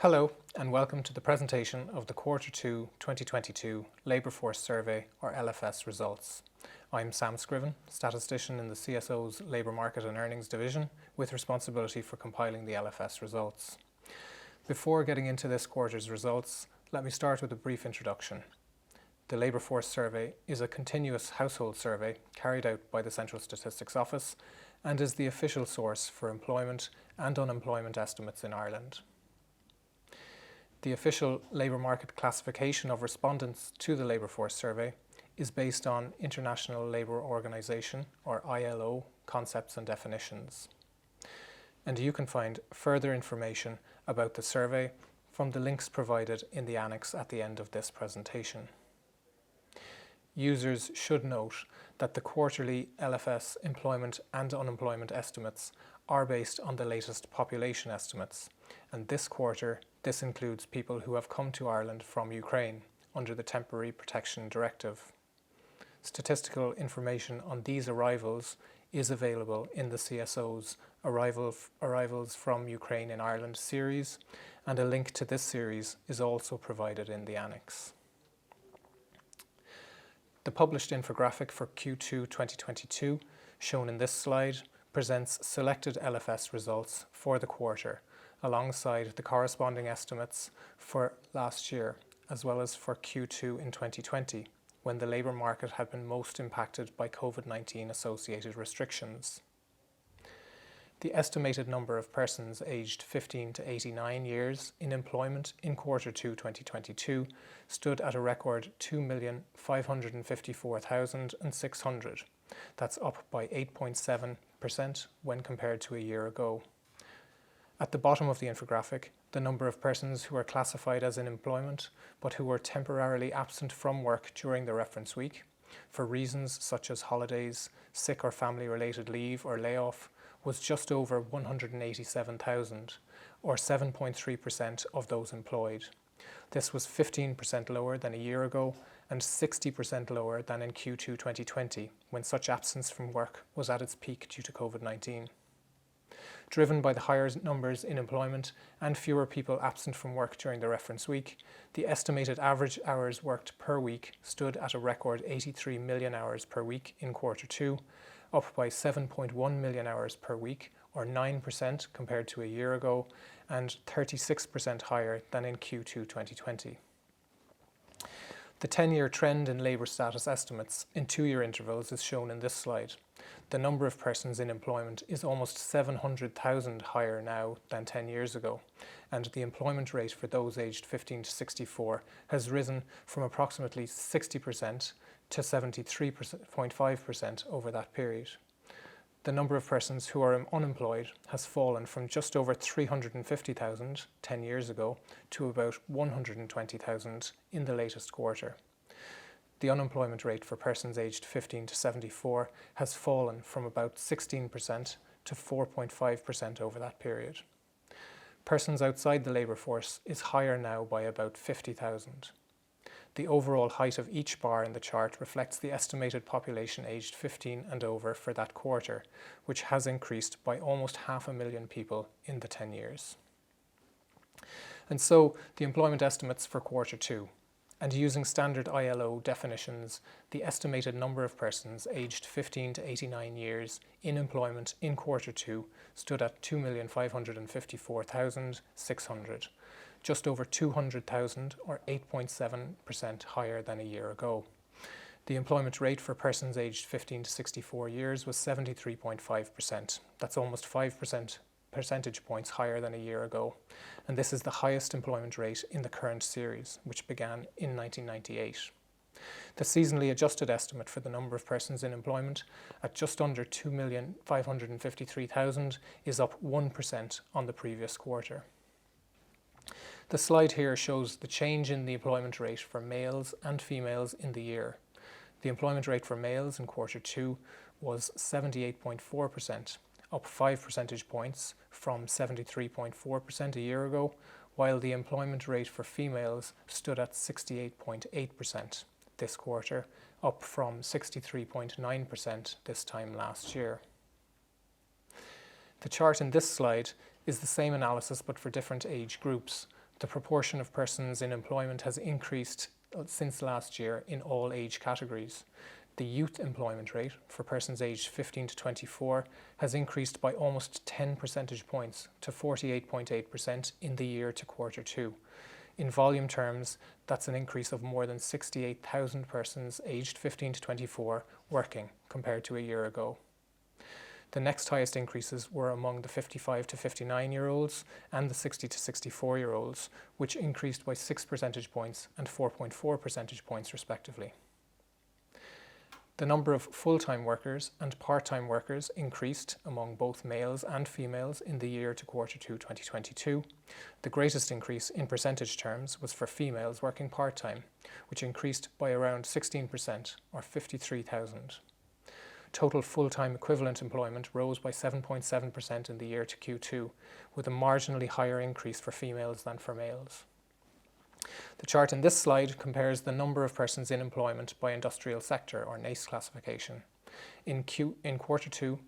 Hello and welcome to the presentation of the Quarter 2 2022 Labour Force Survey or LFS results. I'm Sam Scriven, statistician in the CSO's Labour Market and Earnings Division with responsibility for compiling the LFS results. Before getting into this quarter's results, let me start with a brief introduction. The Labour Force Survey is a continuous household survey carried out by the Central Statistics Office and is the official source for employment and unemployment estimates in Ireland. The official labour market classification of respondents to the Labour Force Survey is based on International Labour Organization or ILO concepts and definitions. And you can find further information about the survey from the links provided in the annex at the end of this presentation. Users should note that the quarterly LFS employment and unemployment estimates are based on the latest population estimates, and this quarter this includes people who have come to Ireland from Ukraine under the Temporary Protection Directive. Statistical information on these arrivals is available in the CSO's Arrivals from Ukraine in Ireland series, and a link to this series is also provided in the annex. The published infographic for Q2 2022, shown in this slide, presents selected LFS results for the quarter, alongside the corresponding estimates for last year, as well as for Q2 in 2020, when the labour market had been most impacted by COVID-19 associated restrictions. The estimated number of persons aged 15 to 89 years in employment in Quarter 2 2022 stood at a record 2,554,600. That's up by 8.7% when compared to a year ago. At the bottom of the infographic, the number of persons who are classified as in employment but who were temporarily absent from work during the reference week for reasons such as holidays, sick or family-related leave or layoff was just over 187,000, or 7.3% of those employed. This was 15% lower than a year ago and 60% lower than in Q2 2020, when such absence from work was at its peak due to COVID-19. Driven by the higher numbers in employment and fewer people absent from work during the reference week, the estimated average hours worked per week stood at a record 83 million hours per week in Quarter 2, up by 7.1 million hours per week, or 9% compared to a year ago, and 36% higher than in Q2 2020. The 10-year trend in labour status estimates in 2-year intervals is shown in this slide. The number of persons in employment is almost 700,000 higher now than 10 years ago, and the employment rate for those aged 15 to 64 has risen from approximately 60% to 73.5% over that period. The number of persons who are unemployed has fallen from just over 350,000 10 years ago to about 120,000 in the latest quarter. The unemployment rate for persons aged 15 to 74 has fallen from about 16% to 4.5% over that period. Persons outside the labour force is higher now by about 50,000. The overall height of each bar in the chart reflects the estimated population aged 15 and over for that quarter, which has increased by almost 500,000 people in the 10 years. And so the employment estimates for Quarter 2. And using standard ILO definitions, the estimated number of persons aged 15 to 89 years in employment in Quarter 2 stood at 2,554,600, just over 200,000 or 8.7% higher than a year ago. The employment rate for persons aged 15 to 64 years was 73.5%. That's almost 5% percentage points higher than a year ago, and this is the highest employment rate in the current series, which began in 1998. The seasonally adjusted estimate for the number of persons in employment at just under 2,553,000 is up 1% on the previous quarter. The slide here shows the change in the employment rate for males and females in the year. The employment rate for males in Quarter 2 was 78.4%, up 5 percentage points from 73.4% a year ago, while the employment rate for females stood at 68.8% this quarter, up from 63.9% this time last year. The chart in this slide is the same analysis but for different age groups. The proportion of persons in employment has increased since last year in all age categories. The youth employment rate for persons aged 15 to 24 has increased by almost 10 percentage points to 48.8% in the year to quarter two. In volume terms, that's an increase of more than 68,000 persons aged 15 to 24 working compared to a year ago. The next highest increases were among the 55 to 59-year-olds and the 60 to 64-year-olds, which increased by 6 percentage points and 4.4 percentage points respectively. The number of full-time workers and part-time workers increased among both males and females in the year to quarter two 2022. The greatest increase in percentage terms was for females working part-time, which increased by around 16% or 53,000. Total full-time equivalent employment rose by 7.7% in the year to Q2, with a marginally higher increase for females than for males. The chart in this slide compares the number of persons in employment by industrial sector, or NACE classification. In quarter two,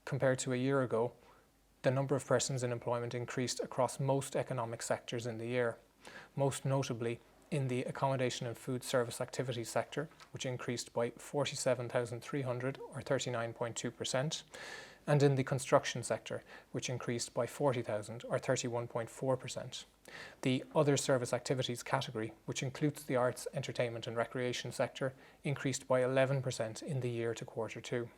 compared to a year ago, the number of persons in employment increased across most economic sectors in the year, most notably in the accommodation and food service activities sector, which increased by 47,300 or 39.2%, and in the construction sector, which increased by 40,000 or 31.4%. The other service activities category, which includes the arts, entertainment and recreation sector, increased by 11% in the year to quarter two.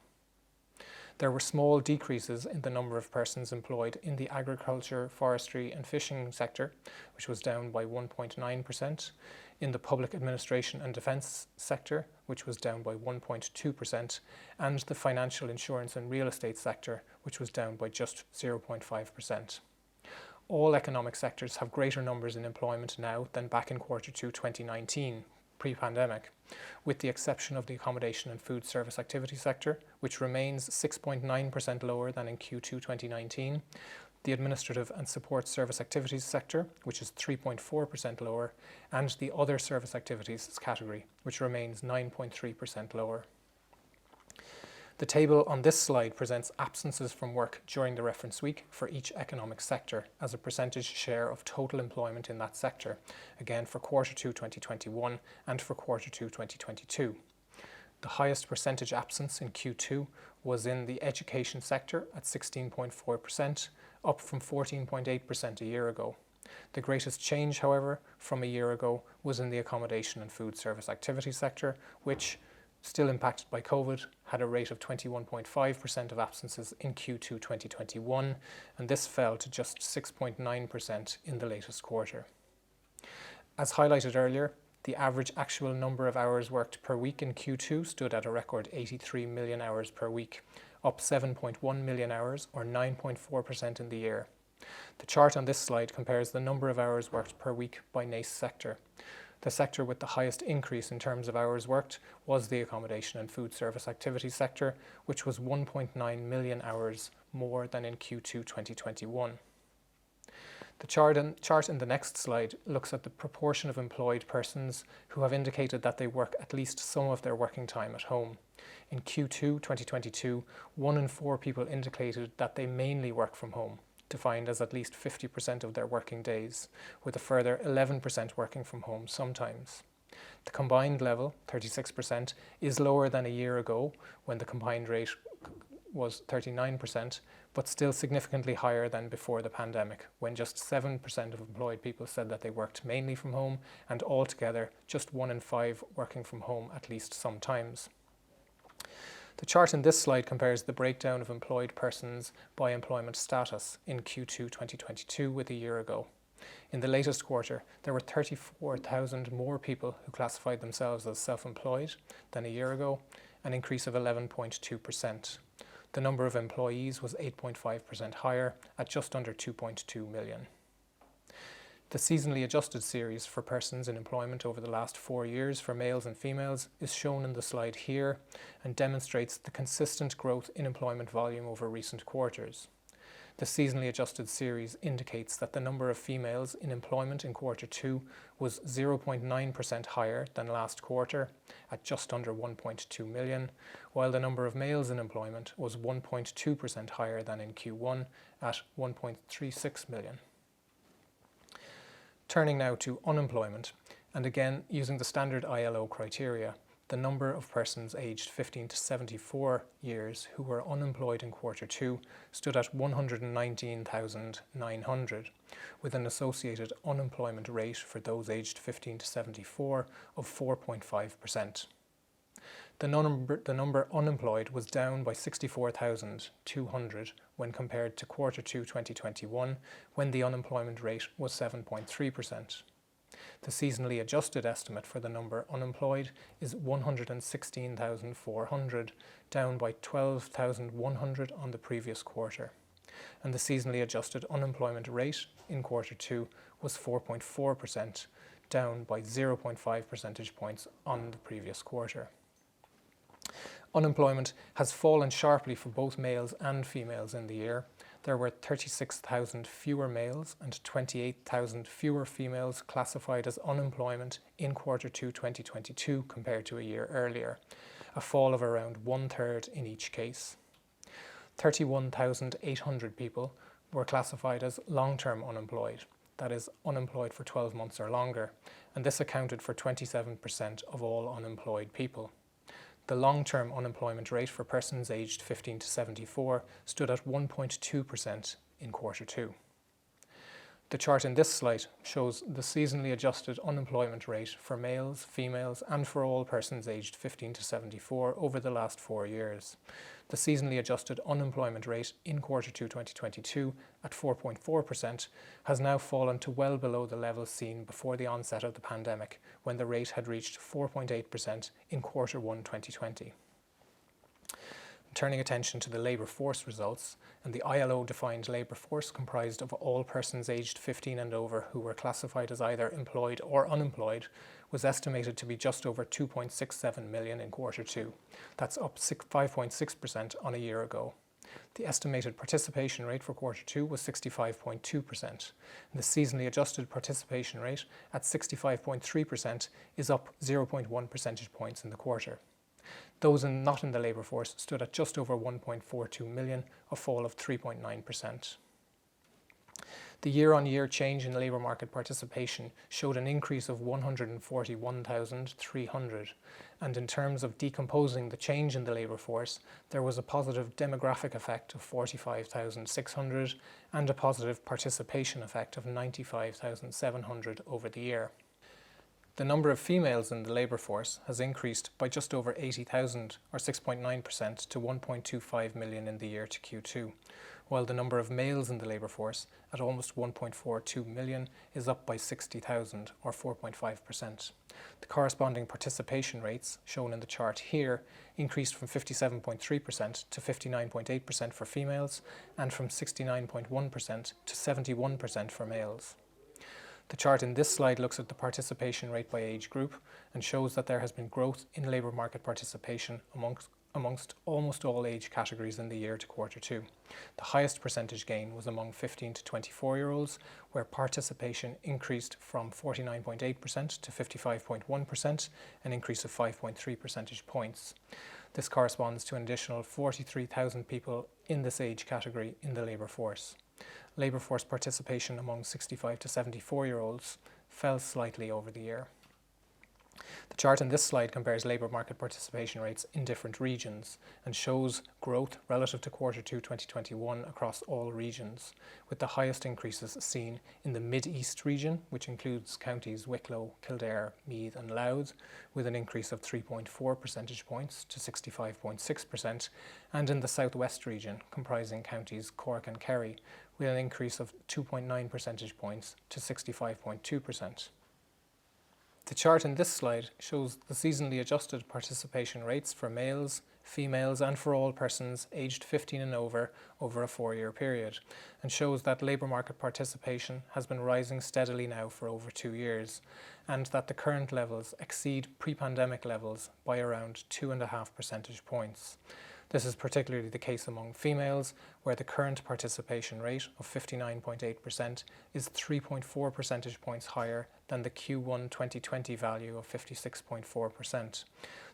There were small decreases in the number of persons employed in the agriculture, forestry and fishing sector, which was down by 1.9%, in the public administration and defence sector, which was down by 1.2%, and the financial, insurance and real estate sector, which was down by just 0.5%. All economic sectors have greater numbers in employment now than back in quarter two 2019, pre-pandemic, with the exception of the accommodation and food service activity sector, which remains 6.9% lower than in Q2 2019, the administrative and support service activities sector, which is 3.4% lower, and the other service activities category, which remains 9.3% lower. The table on this slide presents absences from work during the reference week for each economic sector as a percentage share of total employment in that sector, again for quarter two 2021 and for quarter two 2022. The highest percentage absence in Q2 was in the education sector at 16.4%, up from 14.8% a year ago. The greatest change, however, from a year ago was in the accommodation and food service activity sector, which, still impacted by COVID, had a rate of 21.5% of absences in Q2 2021, and this fell to just 6.9% in the latest quarter. As highlighted earlier, the average actual number of hours worked per week in Q2 stood at a record 83 million hours per week, up 7.1 million hours or 9.4% in the year. The chart on this slide compares the number of hours worked per week by NACE sector. The sector with the highest increase in terms of hours worked was the accommodation and food service activity sector, which was 1.9 million hours more than in Q2 2021. The chart in the next slide looks at the proportion of employed persons who have indicated that they work at least some of their working time at home. In Q2 2022, 1 in 4 people indicated that they mainly work from home, defined as at least 50% of their working days, with a further 11% working from home sometimes. The combined level, 36%, is lower than a year ago when the combined rate was 39%, but still significantly higher than before the pandemic, when just 7% of employed people said that they worked mainly from home, and altogether just 1 in 5 working from home at least sometimes. The chart in this slide compares the breakdown of employed persons by employment status in Q2 2022 with a year ago. In the latest quarter, there were 34,000 more people who classified themselves as self-employed than a year ago, an increase of 11.2%. The number of employees was 8.5% higher at just under 2.2 million. The seasonally adjusted series for persons in employment over the last 4 years for males and females is shown in the slide here and demonstrates the consistent growth in employment volume over recent quarters. The seasonally adjusted series indicates that the number of females in employment in quarter two was 0.9% higher than last quarter at just under 1.2 million, while the number of males in employment was 1.2% higher than in Q1 at 1.36 million. Turning now to unemployment, and again using the standard ILO criteria, the number of persons aged 15 to 74 years who were unemployed in quarter 2 stood at 119,900, with an associated unemployment rate for those aged 15 to 74 of 4.5%. The number unemployed was down by 64,200 when compared to quarter 2 2021, when the unemployment rate was 7.3%. The seasonally adjusted estimate for the number unemployed is 116,400, down by 12,100 on the previous quarter. And the seasonally adjusted unemployment rate in quarter 2 was 4.4%, down by 0.5 percentage points on the previous quarter. Unemployment has fallen sharply for both males and females in the year. There were 36,000 fewer males and 28,000 fewer females classified as unemployment in quarter 2 2022 compared to a year earlier, a fall of around 1/3 in each case. 31,800 people were classified as long-term unemployed, that is, unemployed for 12 months or longer, and this accounted for 27% of all unemployed people. The long-term unemployment rate for persons aged 15 to 74 stood at 1.2% in quarter 2. The chart in this slide shows the seasonally adjusted unemployment rate for males, females, and for all persons aged 15 to 74 over the last 4 years. The seasonally adjusted unemployment rate in quarter 2 2022 at 4.4% has now fallen to well below the levels seen before the onset of the pandemic, when the rate had reached 4.8% in quarter 1 2020. Turning attention to the labour force results, and the ILO defined labour force comprised of all persons aged 15 and over who were classified as either employed or unemployed, was estimated to be just over 2.67 million in quarter 2. That's up 5.6% on a year ago. The estimated participation rate for quarter 2 was 65.2%. The seasonally adjusted participation rate at 65.3% is up 0.1 percentage points in the quarter. Those not in the labour force stood at just over 1.42 million, a fall of 3.9%. The year-on-year change in labour market participation showed an increase of 141,300, and in terms of decomposing the change in the labour force, there was a positive demographic effect of 45,600 and a positive participation effect of 95,700 over the year. The number of females in the labour force has increased by just over 80,000, or 6.9%, to 1.25 million in the year to Q2, while the number of males in the labour force, at almost 1.42 million, is up by 60,000, or 4.5%. The corresponding participation rates, shown in the chart here, increased from 57.3% to 59.8% for females, and from 69.1% to 71% for males. The chart in this slide looks at the participation rate by age group and shows that there has been growth in labour market participation amongst almost all age categories in the year to quarter 2. The highest percentage gain was among 15 to 24-year-olds, where participation increased from 49.8% to 55.1%, an increase of 5.3 percentage points. This corresponds to an additional 43,000 people in this age category in the labour force. Labour force participation among 65 to 74-year-olds fell slightly over the year. The chart in this slide compares labour market participation rates in different regions and shows growth relative to quarter 2 2021 across all regions, with the highest increases seen in the Mid-East region, which includes counties Wicklow, Kildare, Meath and Louth, with an increase of 3.4 percentage points to 65.6%, and in the South West region, comprising counties Cork and Kerry, with an increase of 2.9 percentage points to 65.2%. The chart in this slide shows the seasonally adjusted participation rates for males, females and for all persons aged 15 and over a 4-year period, and shows that labour market participation has been rising steadily now for over 2 years, and that the current levels exceed pre-pandemic levels by around 2.5 percentage points. This is particularly the case among females, where the current participation rate of 59.8% is 3.4 percentage points higher than the Q1 2020 value of 56.4%.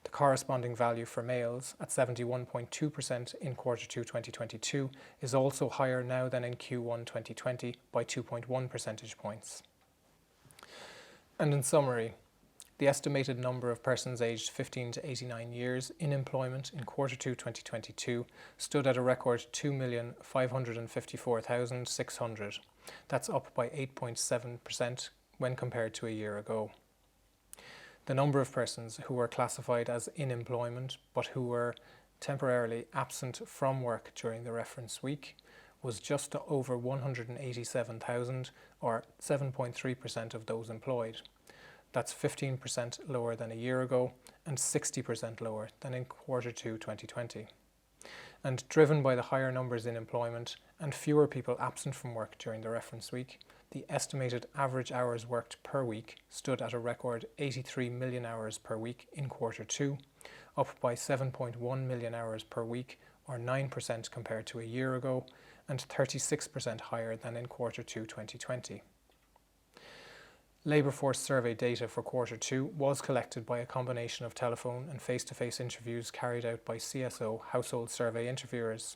The corresponding value for males at 71.2% in quarter 2 2022 is also higher now than in Q1 2020 by 2.1 percentage points. And in summary, the estimated number of persons aged 15 to 89 years in employment in Q2 2022 stood at a record 2,554,600. That's up by 8.7% when compared to a year ago. The number of persons who were classified as in employment but who were temporarily absent from work during the reference week was just over 187,000, or 7.3% of those employed. That's 15% lower than a year ago and 60% lower than in Q2 2020. And driven by the higher numbers in employment and fewer people absent from work during the reference week, the estimated average hours worked per week stood at a record 83 million hours per week in Q2, up by 7.1 million hours per week, or 9% compared to a year ago, and 36% higher than in Q2 2020. Labour force survey data for Q2 was collected by a combination of telephone and face-to-face interviews carried out by CSO household survey interviewers.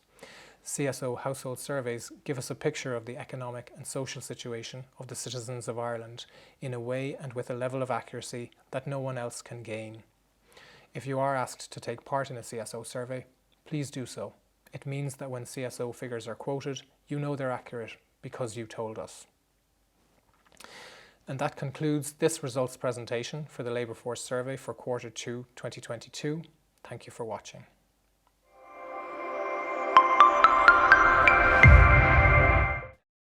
CSO household surveys give us a picture of the economic and social situation of the citizens of Ireland in a way and with a level of accuracy that no one else can gain. If you are asked to take part in a CSO survey, please do so. It means that when CSO figures are quoted, you know they're accurate because you told us. And that concludes this results presentation for the Labour Force Survey for Q2 2022. Thank you for watching.